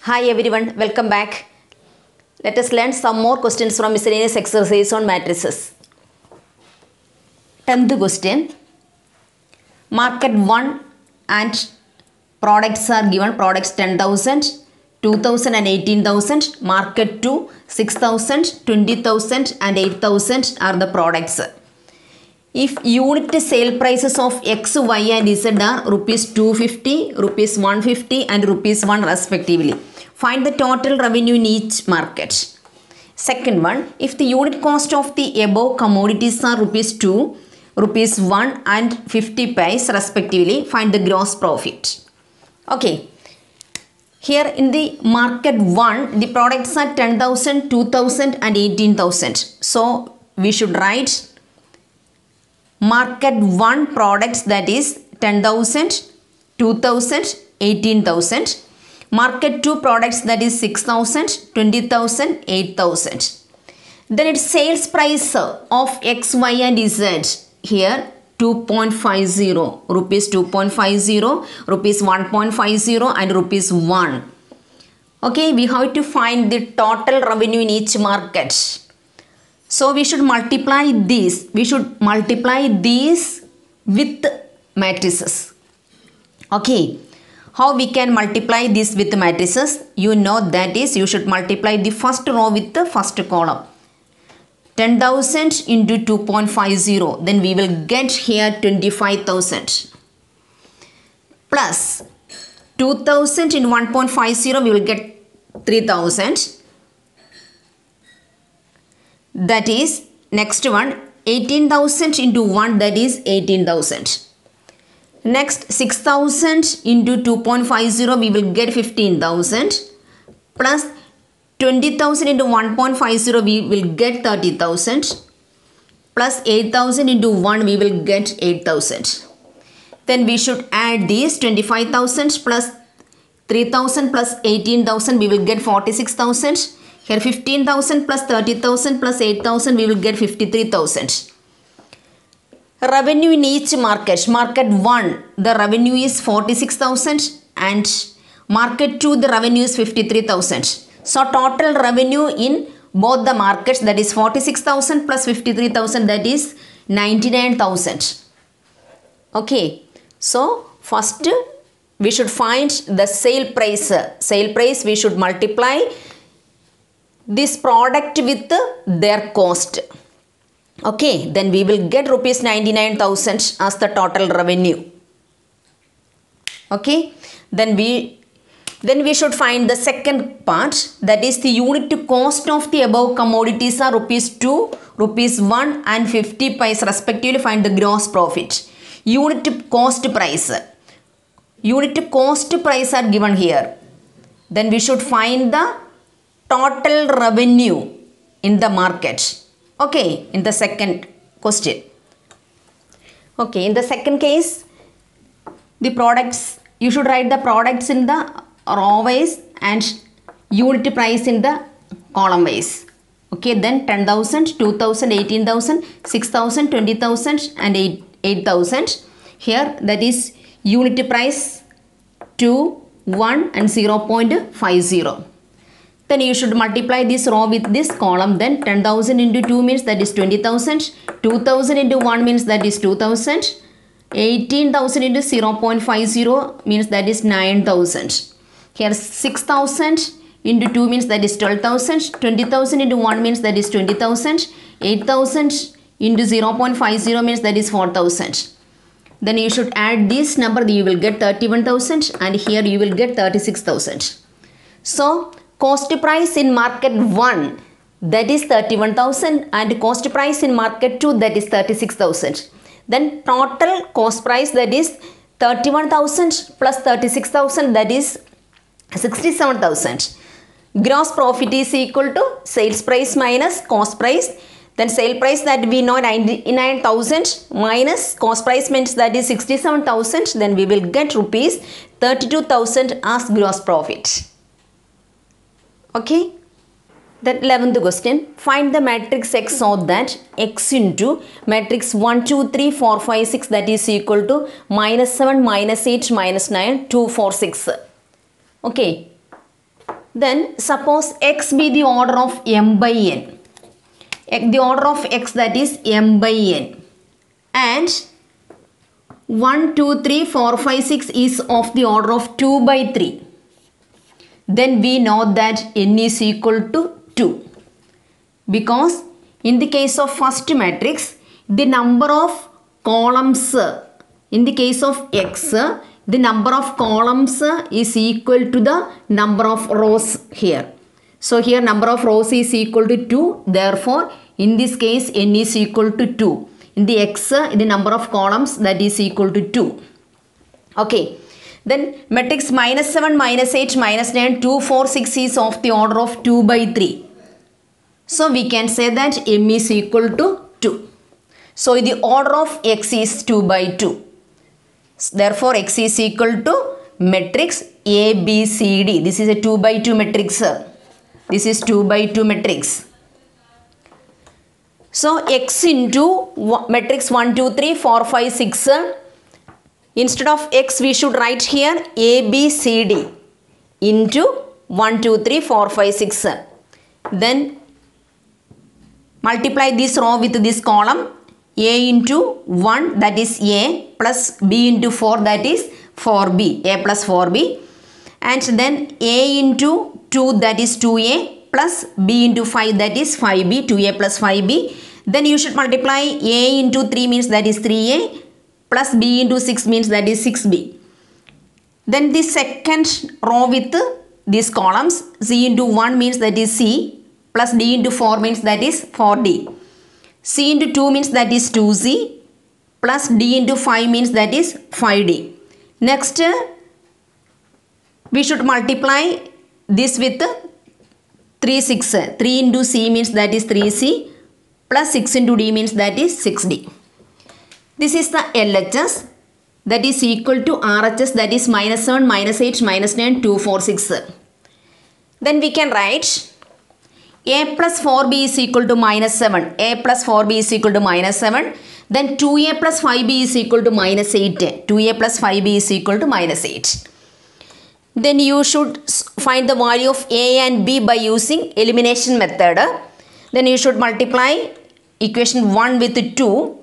Hi everyone, welcome back. Let us learn some more questions from miscellaneous exercise on matrices. 10th question. Market 1 and products are given. Products 10,000, 2,000 and 18,000. Market 2, 6,000, 20,000 and 8,000 are the products. If unit sale prices of X, Y and Z are rupees 250, rupees 150 and rupees 1 respectively, find the total revenue in each market. Second one, if the unit cost of the above commodities are rupees 2, rupees 1 and 50 paise respectively, find the gross profit. Okay. Here in the market 1, the products are 10,000, 2,000 and 18,000. So we should write market 1 products, that is 10,000, 2,000, 18,000. Market 2 products, that is 6,000, 20,000, 8,000. Then its sales price of X, Y and Z. Here 2.50, rupees 2.50, rupees 1.50 and rupees 1. Okay, we have to find the total revenue in each market. So we should multiply these. We should multiply these with matrices. Okay. How we can multiply this with matrices? You know, that is, you should multiply the first row with the first column. 10,000 into 2.50. Then we will get here 25,000. Plus 2,000 in 1.50. We will get 3,000. That is, next one, 18,000 into 1, that is 18,000. Next, 6,000 into 2.50, we will get 15,000. Plus 20,000 into 1.50, we will get 30,000. Plus 8,000 into 1, we will get 8,000. Then we should add these 25,000 plus 3,000 plus 18,000, we will get 46,000. Here 15,000 plus 30,000 plus 8,000, we will get 53,000. Revenue in each market. Market 1, the revenue is 46,000 and market 2, the revenue is 53,000. So total revenue in both the markets, that is 46,000 plus 53,000, that is 99,000. Okay. So first we should find the sale price. Sale price we should multiply this product with their cost. Okay, then we will get rupees 99,000 as the total revenue. Okay, then we should find the second part, that is the unit cost of the above commodities are rupees 2, rupees 1 and 50 paise respectively, find the gross profit. Unit cost price. Unit cost price are given here. Then we should find the total revenue in the market. Okay, in the second question. Okay, in the second case, the products, you should write the products in the row wise and unit price in the column wise. Okay, then 10,000, 2,000, 18,000, 6,000, 20,000 and 8,000. Here that is unit price 2, 1 and 0.50. Then you should multiply this row with this column. Then 10,000 into 2 means that is 20,000. 2,000 into 1 means that is 2,000. 18,000 into 0.50 means that is 9,000. Here 6,000 into 2 means that is 12,000. 20,000 into 1 means that is 20,000. 8,000 into 0.50 means that is 4,000. Then you should add this number, you will get 31,000 and here you will get 36,000. So cost price in market 1, that is 31,000 and cost price in market 2, that is 36,000. Then total cost price, that is 31,000 plus 36,000, that is 67,000. Gross profit is equal to sales price minus cost price. Then sale price that we know 99,000 minus cost price means that is 67,000. Then we will get rupees 32,000 as gross profit. Okay. Then 11th question. Find the matrix X so that X into matrix 1, 2, 3, 4, 5, 6 that is equal to -7, -8, -9, 2, 4, 6. Okay. Then suppose x be the order of m by n. The order of x, that is m by n, and 1, 2, 3, 4, 5, 6 is of the order of 2 by 3. Then we know that n is equal to 2, because in the case of first matrix, the number of columns, in the case of x, the number of columns is equal to the number of rows here. So here number of rows is equal to 2. Therefore, in this case n is equal to 2. In the x, the number of columns, that is equal to 2. Okay. Then matrix -7, -8, -9, 2, 4, 6 is of the order of 2 by 3. So we can say that m is equal to 2. So the order of x is 2 by 2. Therefore x is equal to matrix A, B, C, D. This is a 2 by 2 matrix. This is 2 by 2 matrix. So x into matrix 1, 2, 3, 4, 5, 6. Instead of x, we should write here A, B, C, D into 1, 2, 3, 4, 5, 6. Then multiply this row with this column. A into 1, that is A, plus B into 4, that is 4B. A plus 4B. And then A into 2, that is 2A, plus B into 5, that is 5B. 2A plus 5B. Then you should multiply A into 3 means that is 3A, plus B into 6 means that is 6B. Then the second row with these columns, C into 1 means that is C, plus D into 4 means that is 4D. C into 2 means that is 2C, plus D into 5 means that is 5D. Next, we should multiply this with 3, 6. 3 into C means that is 3C, plus 6 into D means that is 6D. This is the LHS, that is equal to RHS, that is -7, -8, -9, 2, 4, 6. Then we can write A plus 4B is equal to -7. A plus 4B is equal to -7. Then 2A plus 5B is equal to -8. 2A plus 5B is equal to -8. Then you should find the value of A and B by using elimination method. Then you should multiply equation 1 with 2.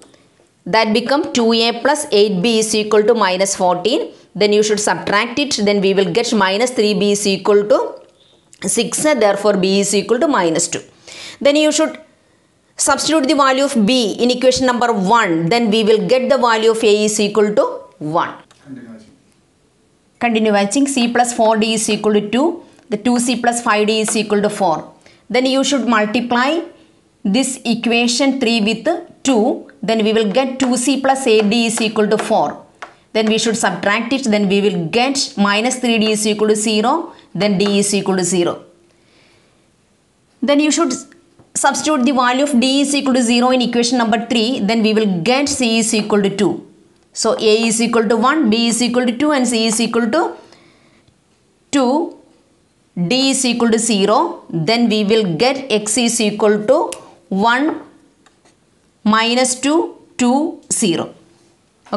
That become 2A plus 8B is equal to -14. Then you should subtract it. Then we will get -3B is equal to 6. Therefore, B is equal to -2. Then you should substitute the value of B in equation number 1. Then we will get the value of A is equal to 1. Continue watching. C plus 4D is equal to 2. The 2C plus 5D is equal to 4. Then you should multiply this equation 3 with 2. Then we will get 2C plus 8D is equal to 4. Then we should subtract it. Then we will get -3D is equal to 0. Then D is equal to 0. Then you should substitute the value of D is equal to 0 in equation number 3. Then we will get C is equal to 2. So A is equal to 1, B is equal to 2 and C is equal to 2. D is equal to 0. Then we will get X is equal to 1 -2, 2, 0.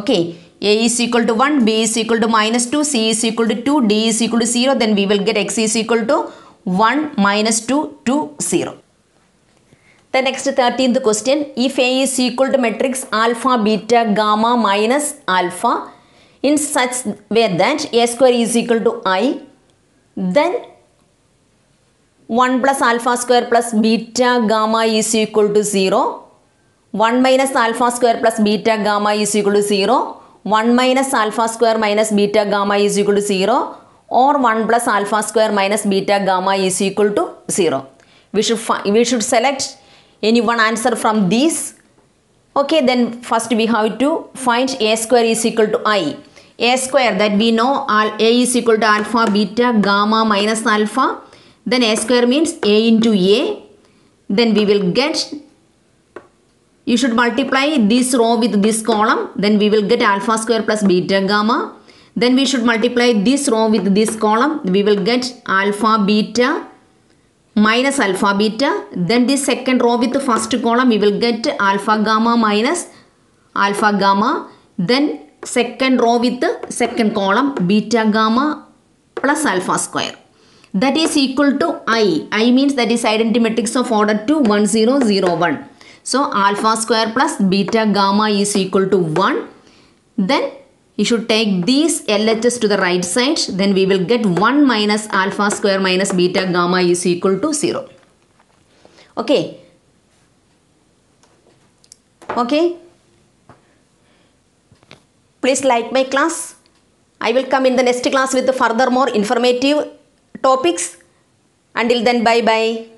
Okay. A is equal to 1, B is equal to -2, C is equal to 2, D is equal to 0. Then we will get X is equal to 1 -2, 2, 0. The next 13th question. If A is equal to matrix alpha, beta, gamma minus alpha in such way that A square is equal to I, then 1 plus alpha square plus beta gamma is equal to 0. 1 minus alpha square plus beta gamma is equal to 0. 1 minus alpha square minus beta gamma is equal to 0, or 1 plus alpha square minus beta gamma is equal to 0. We should select any one answer from these. Okay, then first we have to find A square is equal to I. A square, that we know A is equal to alpha, beta, gamma minus alpha. Then A square means A into A. Then we will get, you should multiply this row with this column. Then we will get alpha square plus beta gamma. Then we should multiply this row with this column. We will get alpha beta minus alpha beta. Then this second row with the first column, we will get alpha gamma minus alpha gamma. Then second row with the second column, beta gamma plus alpha square. that is equal to I. I means that is identity matrix of order 2 1 0 0 1. So alpha square plus beta gamma is equal to 1. Then you should take these LHS to the right side. Then we will get 1 minus alpha square minus beta gamma is equal to 0. Okay. Okay. Please like my class. I will come in the next class with further more informative topics. Until then, bye bye.